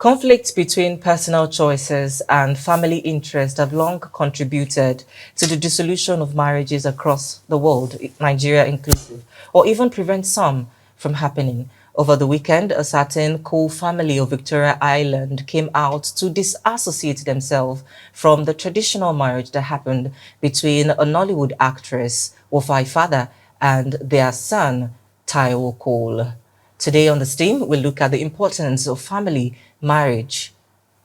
Conflicts between personal choices and family interest have long contributed to the dissolution of marriages across the world, Nigeria inclusive, or even prevent some from happening. Over the weekend, a certain Cole family of Victoria Island came out to disassociate themselves from the traditional marriage that happened between a Nollywood actress, Wofai Father, and their son, Taiwo Cole. Today on the stream, we'll look at the importance of family, marriage,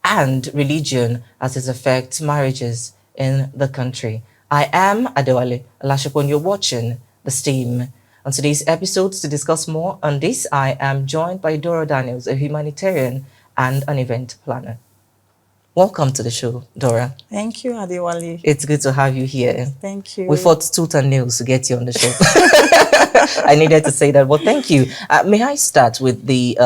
and religion as it affects marriages in the country. I am Adewale Alashapon. You're watching the stream. On today's episode, to discuss more on this, I am joined by Dora Daniels, a humanitarian and an event planner. Welcome to the show, Dora. Thank you, Adewale. It's good to have you here. Thank you. We fought tooth and nails to get you on the show. I needed to say that. Well, thank you. May I start with the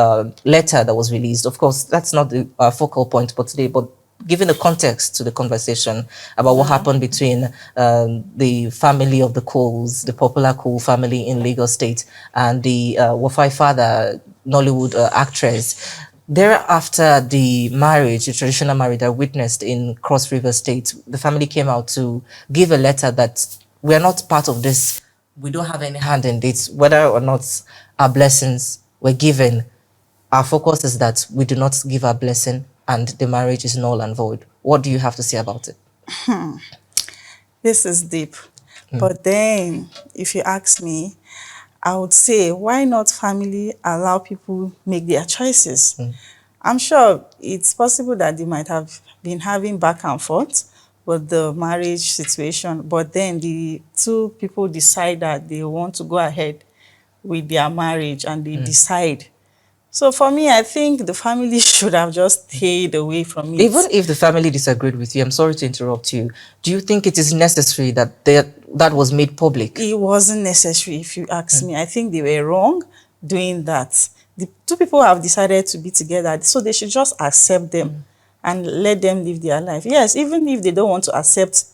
letter that was released? Of course, that's not the focal point for today, but given the context to the conversation about what happened between the family of the Coles, the popular Cole family in Lagos State, and the Wofai Father, Nollywood actress. Thereafter the marriage, the traditional marriage that witnessed in Cross River State, the family came out to give a letter that we are not part of this. We don't have any hand in this, whether or not our blessings were given. Our focus is that we do not give our blessing and the marriage is null and void. What do you have to say about it? This is deep. But then, if you ask me, I would say, why not family allow people make their choices? I'm sure it's possible that they might have been having back and forth with the marriage situation, but then the two people decide that they want to go ahead with their marriage and they decide. So for me, I think the family should have just stayed away from it. Even if the family disagreed with you, I'm sorry to interrupt you, do you think it is necessary that that was made public? It wasn't necessary, if you ask me. I think they were wrong doing that. The two people have decided to be together, so they should just accept them and let them live their life. Yes, even if they don't want to accept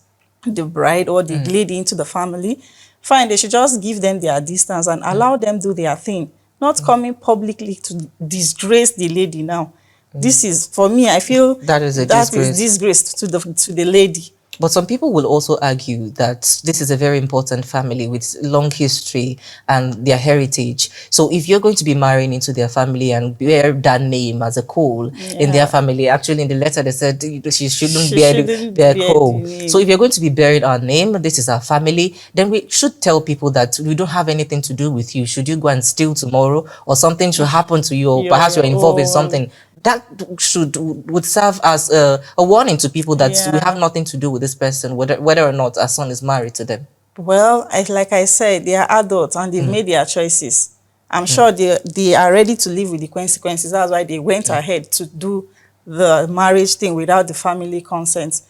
the bride or the lady into the family, fine, they should just give them their distance and allow them do their thing. Not coming publicly to disgrace the lady now. This is, for me, I feel that is disgrace to the lady. But some people will also argue that this is a very important family with long history and their heritage. So if you're going to be marrying into their family and bear that name as a Cole in their family, actually in the letter they said she shouldn't bear Cole. So if you're going to be bearing our name, this is our family, then we should tell people that we don't have anything to do with you. Should you go and steal tomorrow or something should happen to you, or perhaps you're involved in something, that would serve as a warning to people that we have nothing to do with this person, whether or not our son is married to them. Well, like I said, they are adults and they've made their choices. I'm sure they are ready to live with the consequences. That's why they went ahead to do the marriage thing without the family consent.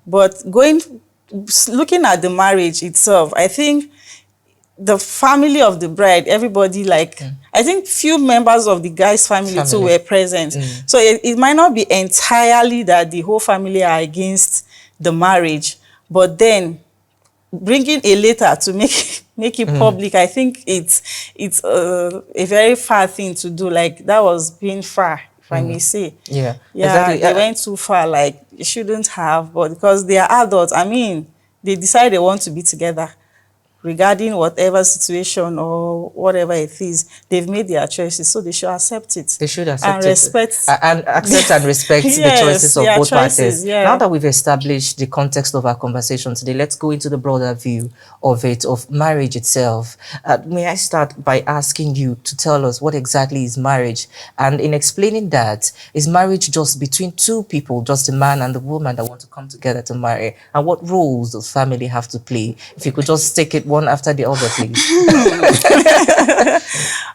But looking at the marriage itself, I think the family of the bride, everybody I think few members of the guy's family too were present. So it might not be entirely that the whole family are against the marriage, but then bringing a letter to make it public, I think it's a very far thing to do. Like, that was being far, if I may say. Yeah, exactly. They went too far, like, you shouldn't have, but because they are adults, I mean, they decide they want to be together. Regarding whatever situation or whatever it is, they've made their choices, so they should accept it. They should accept and respect and accept and respect the choices of both parties. Yeah. Now that we've established the context of our conversation today, let's go into the broader view of it, of marriage itself. May I start by asking you to tell us what exactly is marriage? And in explaining that, is marriage just between two people, just the man and the woman that want to come together to marry? And what roles does family have to play? If you could just take it one after the other, please.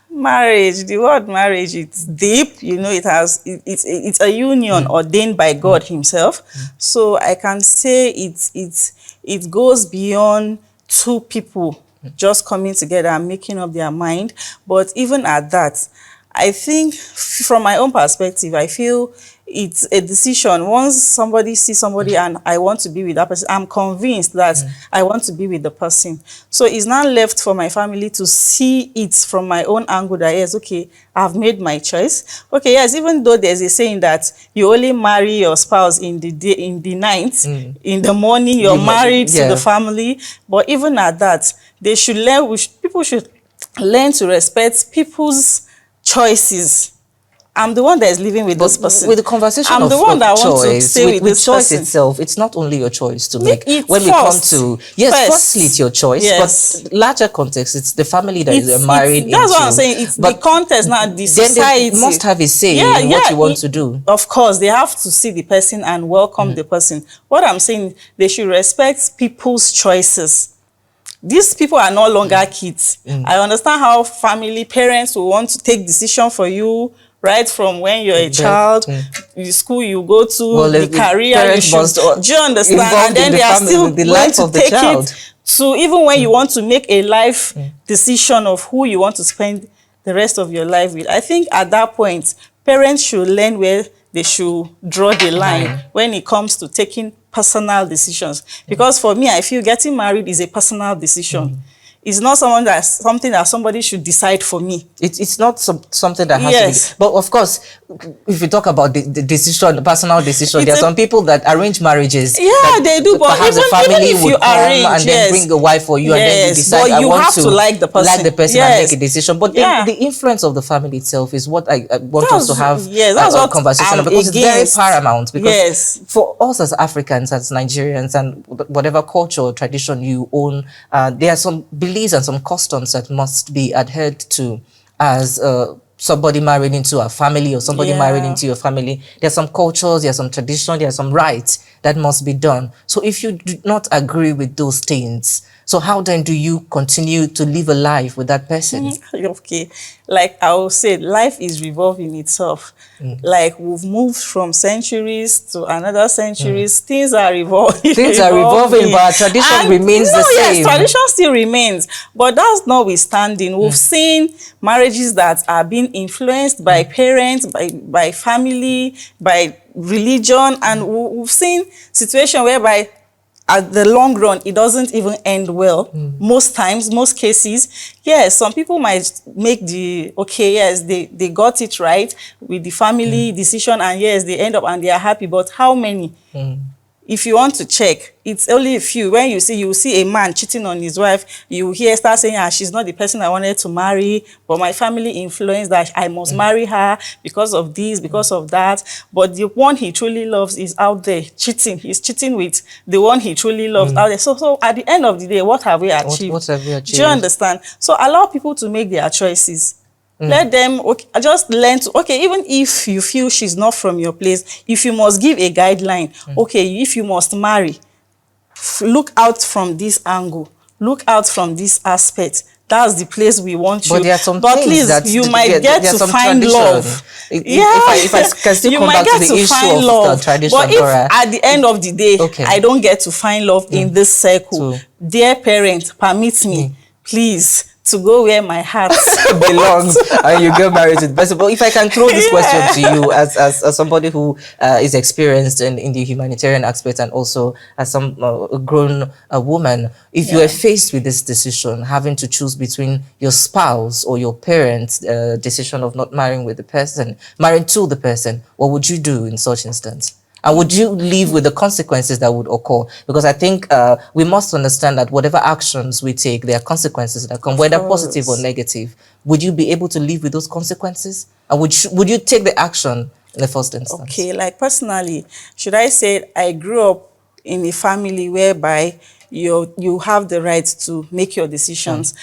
Marriage, the word marriage, it's deep. You know, it's a union ordained by God himself. So I can say it goes beyond two people just coming together and making up their mind. But even at that, I think from my own perspective, I feel it's a decision. Once somebody sees somebody and I want to be with that person, I'm convinced that I want to be with the person. So it's not left for my family to see it from my own angle that, yes, okay, I've made my choice. Okay, yes, even though there's a saying that you only marry your spouse in the day, in the night, in the morning, you're married to the family. But even at that, they should learn, people should learn to respect people's choices. I'm the one that is living with this person. With the conversation I'm the one that wants to stay with this choice person. itself, it's not only your choice to make. It's When we come to, firstly, it's your choice, yes. but larger context, it's the family that you're married into. That's what I'm saying. It's the context, not the society. They must have a say in what you want to do. Of course, they have to see the person and welcome the person. What I'm saying, they should respect people's choices. These people are no longer kids. I understand how parents will want to take decision for you, right from when you're a child, the school you go to, the career you should, do you understand? And then they are still going to take it to even when you want to make a life decision of who you want to spend the rest of your life with. I think at that point, parents should learn where they should draw the line when it comes to taking personal decisions. Because for me, I feel getting married is a personal decision. It's not something that somebody should decide for me. It's not something that has to be. But of course, if you talk about the decision, the personal decision, there are some people that arrange marriages. Yeah, they do. But perhaps the family even if would you come arrange, and then bring a wife for you, and then you decide, but you I want have to like the person. Like the person and make a decision. But the influence of the family itself is what I want us to have a conversation, because it's very paramount. Because for us as Africans, as Nigerians, and whatever culture or tradition you own, there are some beliefs and some customs that must be adhered to as somebody married into a family or somebody married into your family. There are some cultures, there are some traditions, there are some rites that must be done. So if you do not agree with those things, so how then do you continue to live a life with that person? Okay, like I will say, life is revolving itself. Like we've moved from centuries to another centuries. Things are revolving. Things are revolving, but our tradition remains the same. Yes, tradition still remains. But that's notwithstanding. We've seen marriages that are being influenced by parents, by family, by religion, and we've seen situations whereby at the long run, it doesn't even end well. Most times, most cases, yes, some people might make they got it right with the family decision, and yes, they end up and they are happy. But how many? If you want to check, it's only a few. When you see a man cheating on his wife, you start saying, she's not the person I wanted to marry, but my family influenced that I must marry her because of this, because of that. But the one he truly loves is out there cheating. He's cheating with the one he truly loves out there. So at the end of the day, what have we achieved? What have we achieved? Do you understand? So allow people to make their choices. Let them, just learn to, even if you feel she's not from your place, if you must give a guideline, if you must marry, look out from this angle, look out from this aspect. That's the place we want you. But there are some but things please, you might get to find love. If I can still come back to the issue of the tradition. But if at the end of the day, I don't get to find love in this circle, dear parent, permit me, please, to go where my heart belongs, and you get married to the person. But if I can throw this question to you as somebody who is experienced in the humanitarian aspect, and also as some grown woman, if you are faced with this decision, having to choose between your spouse or your parents' decision of not marrying with the person, marrying to the person, what would you do in such instance? And would you live with the consequences that would occur? Because I think we must understand that whatever actions we take, there are consequences that come, whether positive or negative. Would you be able to live with those consequences? And would you take the action in the first instance? Okay, like personally, should I say I grew up in a family whereby you have the right to make your decisions.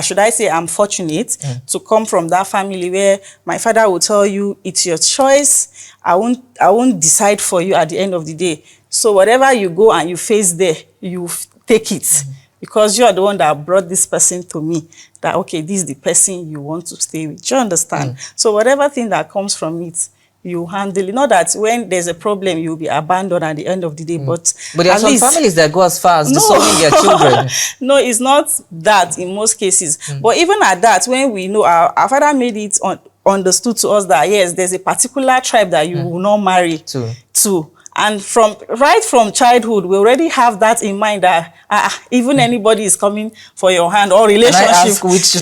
Should I say I'm fortunate to come from that family where my father will tell you it's your choice. I won't decide for you at the end of the day. So whatever you go and you face there, you take it. Because you are the one that brought this person to me. That, okay, this is the person you want to stay with. Do you understand? So whatever thing that comes from it, you handle it. Not that when there's a problem, you'll be abandoned at the end of the day. But there are some families that go as far as disowning their children. No, it's not that in most cases. But even at that, when we know our father made it understood to us that, yes, there's a particular tribe that you will not marry to. And right from childhood, we already have that in mind that even anybody is coming for your hand or relationship. And I ask which you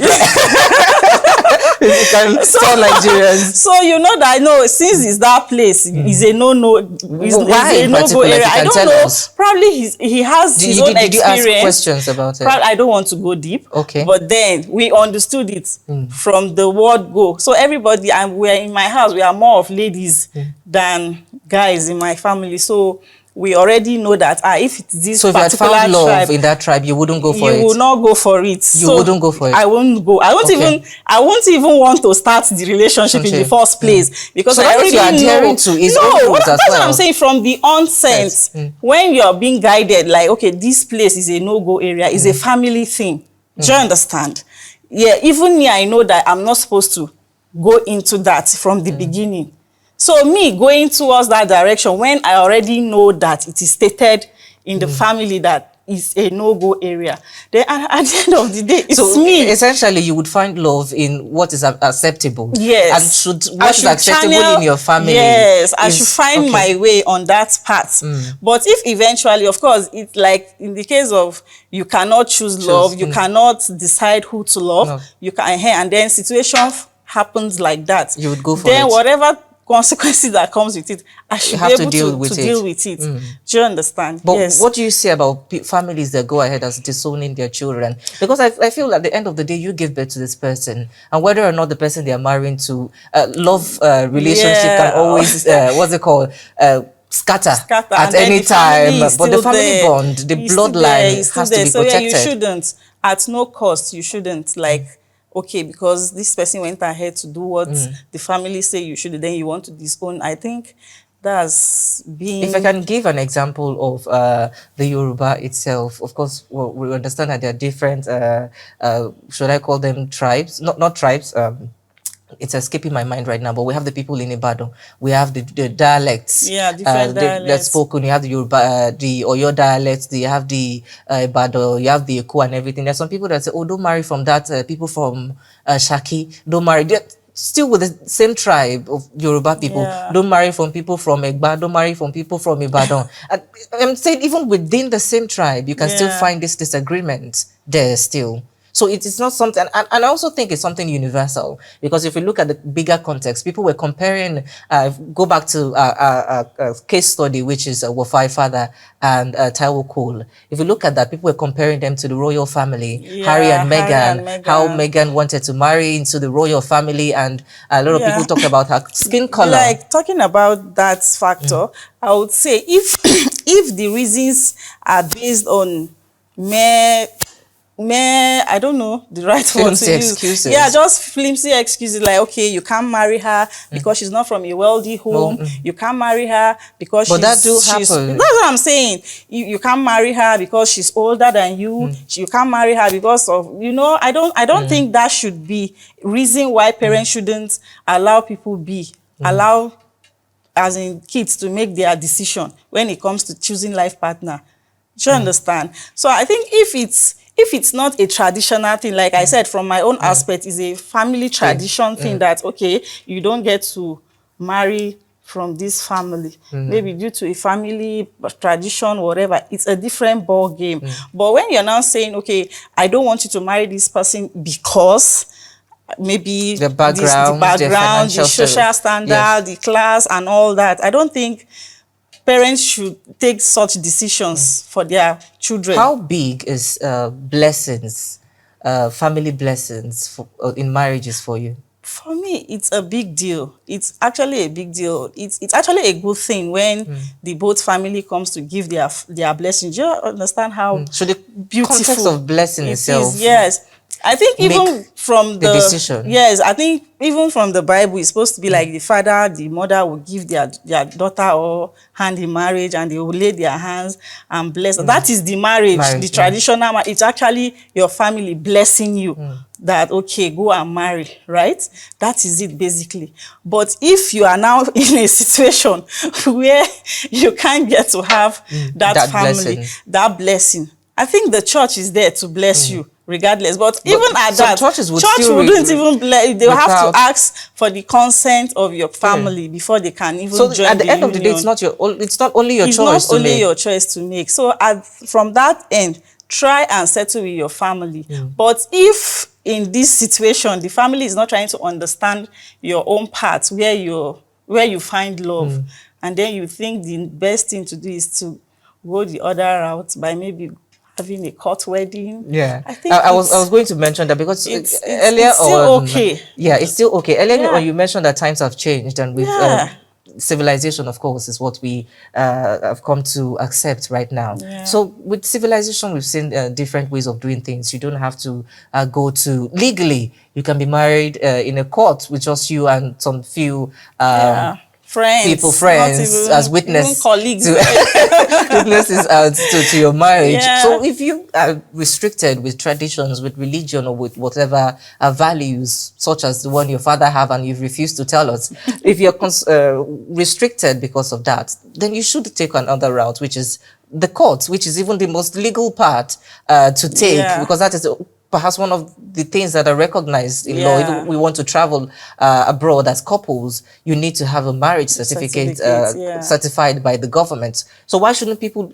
can tell Nigerians. So you know that, no, since it's that place, is a no-no, is a no-go area. I don't know. Us. Probably he has his own experience. Did you ask questions about it? Probably, I don't want to go deep. Okay. But then we understood it from the word go. So everybody, and we're in my house, we are more of ladies than guys in my family. So we already know that if it's this particular tribe. So if you had found love in that tribe, you wouldn't go for it? You would not go for it. You wouldn't go for it? I won't go. I won't even want to start the relationship in the first place. Because so I already know. To is that's what I'm saying from the onset. Yes. When you're being guided, like, okay, this place is a no-go area, is a family thing. Do you understand? Yeah, even me, I know that I'm not supposed to go into that from the beginning. So me going towards that direction when I already know that it is stated in the family that is a no-go area, then at the end of the day, it's me. Essentially, you would find love in what is acceptable. Yes. And what is acceptable in your family. Yes, I should find my way on that path. But if eventually, of course, it's like in the case of you cannot choose love, you cannot decide who to love, you can, and then situation happens like that. You would go for then whatever consequences that comes with it, I should be able to deal with it. Do you understand? But yes. What do you say about families that go ahead as disowning their children? Because I feel at the end of the day, you give birth to this person, and whether or not the person they are marrying to, love relationship can always, what's it called? Scatter at any time. But the family bond, the bloodline has to be protected. So yeah, you shouldn't, at no cost, you shouldn't, like, okay, because this person went ahead to do what the family say you should, then you want to disown. I think that's being... If I can give an example of the Yoruba itself, of course, well, we understand that there are different, should I call them tribes? Not tribes, it's escaping my mind right now, but we have the people in Ibadan. We have the dialects. Yeah, different dialects. That's spoken. You have the Yoruba, the Oyo dialects. You have the Ibadan. You have the Eko and everything. There's some people that say, "Oh, don't marry from that." People from Shaki, don't marry. They're still with the same tribe of Yoruba people. Yeah. Don't marry from people from Egba. Don't marry from people from Ibadan. I'm saying even within the same tribe, you can still find this disagreement there still. So it is not something, and I also think it's something universal, because if you look at the bigger context, people were comparing, go back to a case study, which is Wofai Father and Taiwo Cole. If you look at that, people were comparing them to the royal family, Harry and Meghan, how Meghan wanted to marry into the royal family, and a lot of people talked about her skin color. Like, talking about that factor, I would say if the reasons are based on I don't know the right word to use. Excuses. Yeah, just flimsy excuses like, okay, you can't marry her because she's not from a wealthy home. You can't marry her because that do happen. That's what I'm saying. You can't marry her because she's older than you. You can't marry her because of, I don't think that should be reason why parents shouldn't allow people allow as in kids to make their decision when it comes to choosing life partner. Do you understand? So I think if it's not a traditional thing, like I said, from my own aspect, is a family tradition thing that, okay, you don't get to marry from this family. Maybe due to a family tradition, whatever, it's a different ball game. But when you're now saying, okay, I don't want you to marry this person because maybe the background, the social standard, the class and all that, I don't think parents should take such decisions for their children. How big is blessings, family blessings in marriages for you? For me, it's a big deal. It's actually a big deal. It's actually a good thing when the both family comes to give their blessings. Do you understand how so the beautiful context of blessing itself? Yes. I think even from the decision. Yes, I think even from the Bible, it's supposed to be like the father, the mother will give their daughter or hand in marriage, and they will lay their hands and bless. That is the marriage, the traditional marriage. It's actually your family blessing you that, okay, go and marry, right? That is it basically. But if you are now in a situation where you can't get to have that family, that blessing, I think the church is there to bless you. regardless. But even at some that, churches would church still wouldn't even they will have without- to ask for the consent of your family before they can even So join at the end union. of the day, it's not only your It's choice not only to make. your choice to make. So from that end, try and settle with your family. But if in this situation the family is not trying to understand your own part where you find love, and then you think the best thing to do is to go the other route by maybe having a court wedding. Yeah, I think I was going to mention that because earlier it's still on, okay. Yeah, it's still okay. Earlier Yeah. on, you mentioned that times have changed, and with Yeah. civilization, of course, is what we have come to accept right now. Yeah. So with civilization, we've seen different ways of doing things. You don't have to go to legally. You can be married in a court with just you and some few friends, friends as witness even colleagues. Witnesses to your marriage. Yeah. So if you are restricted with traditions, with religion, or with whatever values, such as the one your father have, and you've refused to tell us, if you're restricted because of that, then you should take another route, which is the court, which is even the most legal part to take, because that is perhaps one of the things that are recognized in law. If we want to travel abroad as couples, you need to have a marriage certificate certified by the government. So why shouldn't people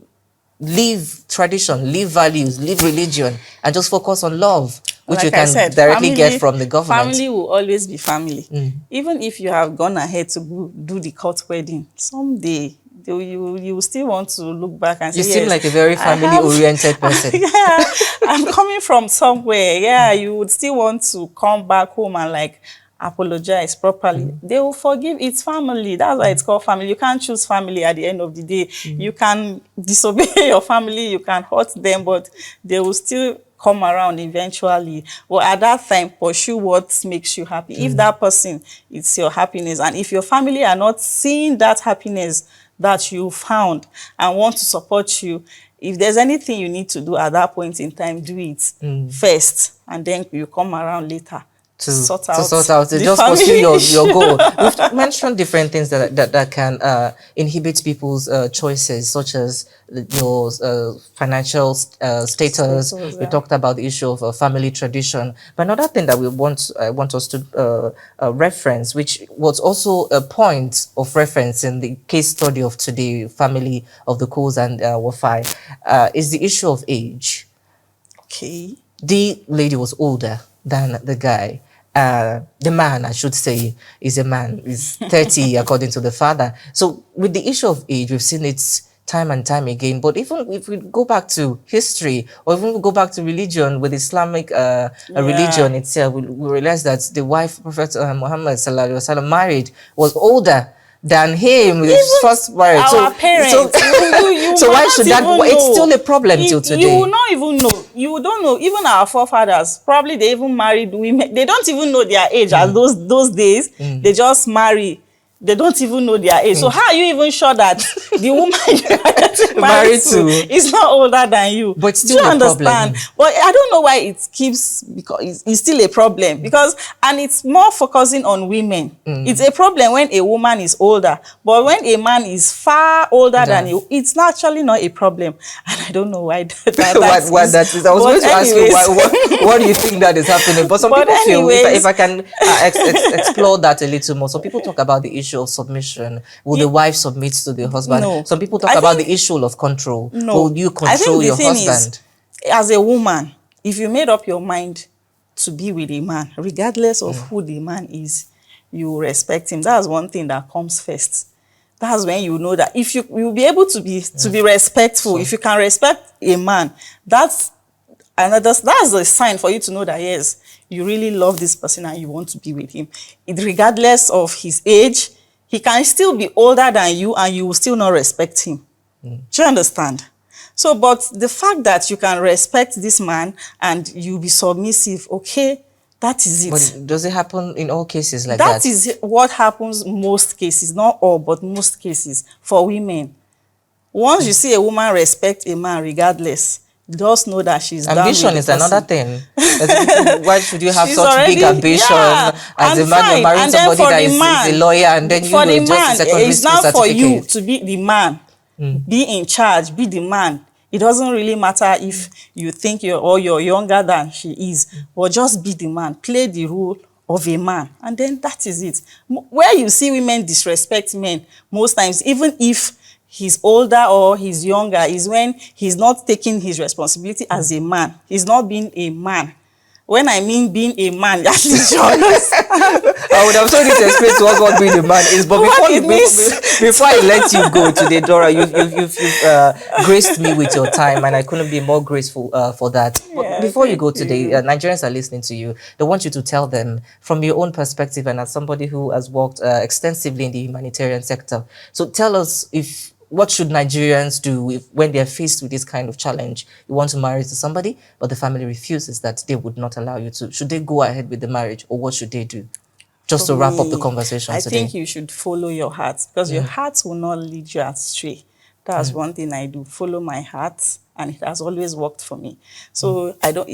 leave tradition, leave values, leave religion, and just focus on love, which like you can directly get from the government? Family will always be family. Even if you have gone ahead to do the court wedding, someday you still want to look back and say, you seem like a very family-oriented person. Yeah, I'm coming from somewhere. Yeah, you would still want to come back home and like apologize properly. They will forgive. It's family. That's why it's called family. You can't choose family at the end of the day. You can disobey your family, you can hurt them, but they will still come around eventually. Well, at that time, pursue what makes you happy. If that person is your happiness, and if your family are not seeing that happiness that you found and want to support you, if there's anything you need to do at that point in time, do it first, and then you come around later to sort out to just pursue your goal. We've mentioned different things that can inhibit people's choices, such as your financial status. We talked about the issue of family tradition. But another thing that we want us to reference, which was also a point of reference in the case study of today, family of the Coles and Wafai, is the issue of age. Okay. The lady was older than the guy. The man, I should say, is a man, is 30 according to the father. So with the issue of age, we've seen it time and time again. But even if we go back to history, or even go back to religion, with Islamic religion itself, we realize that the wife Prophet Muhammad sallallahu alaihi wasallam married was older than him with his first marriage. Our parents. So why should that? It's still a problem till today. You will not even know. You don't know. Even our forefathers, probably they even married women. They don't even know their age as those days. They just marry. They don't even know their age. So how are you even sure that the woman you are getting married to is not older than you? But still do you problem. understand? But I don't know why it keeps, because it's still a problem. Because, and it's more focusing on women. It's a problem when a woman is older. But when a man is far older than you, it's actually not a problem. And I don't know why that is. I was going to ask you, what do you think that is happening? But some people feel, if I can explore that a little more, some people talk about the issue of submission. Will the wife submit to the husband? No. Some people talk about the issue of control. No. Will you control your husband? As a woman, if you made up your mind to be with a man, regardless of who the man is, you respect him. That's one thing that comes first. That's when you know that if you'll be able to be respectful. If you can respect a man, that's a sign for you to know that yes, you really love this person and you want to be with him. Regardless of his age, he can still be older than you and you will still not respect him. Do you understand? So, but the fact that you can respect this man and you be submissive, okay, that is it. But does it happen in all cases like that? That is what happens most cases, not all, but most cases for women. Once you see a woman respect a man regardless, just know that she's ambition is another thing. Why should you have she's such already, big ambition as a man? You're marrying somebody that is a lawyer, and then you know just a secondary it's school not certificate. for you to be the man, be in charge, be the man. It doesn't really matter if you think you're younger than she is, but just be the man, play the role of a man, and then that is it. Where you see women disrespect men, most times, even if he's older or he's younger, is when he's not taking his responsibility as a man. He's not being a man. When I mean being a man, at least you understand. I would have told you to explain to us what being a man is, but before I let you go today, Dora, you've graced me with your time, and I couldn't be more graceful for that. But before you go today, Nigerians are listening to you. They want you to tell them from your own perspective, and as somebody who has worked extensively in the humanitarian sector. So tell us, what should Nigerians do when they're faced with this kind of challenge? You want to marry to somebody, but the family refuses, that they would not allow you to. Should they go ahead with the marriage, or what should they do? Just to wrap up the conversation today. I think you should follow your heart, because your heart will not lead you astray. That's one thing I do. Follow my heart, and it has always worked for me. So I don't,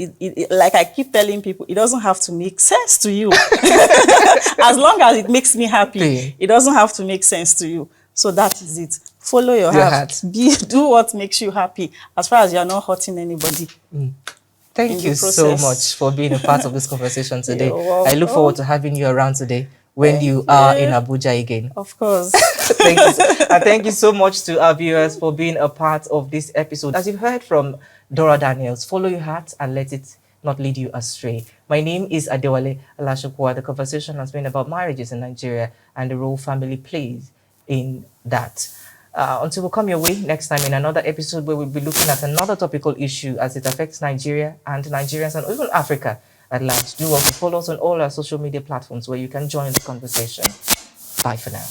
like I keep telling people, it doesn't have to make sense to you. As long as it makes me happy, it doesn't have to make sense to you. So that is it. Follow your heart. Do what makes you happy, as far as you're not hurting anybody. Thank you so much for being a part of this conversation today. I look forward to having you around today when you are in Abuja again. Of course. Thank you. And thank you so much to our viewers for being a part of this episode. As you've heard from Dora Daniels, follow your heart and let it not lead you astray. My name is Adewale Alashokwa. The conversation has been about marriages in Nigeria and the role family plays in that. Until we come your way next time in another episode where we'll be looking at another topical issue as it affects Nigeria and Nigerians and even Africa at large. Do also follow us on all our social media platforms where you can join the conversation. Bye for now.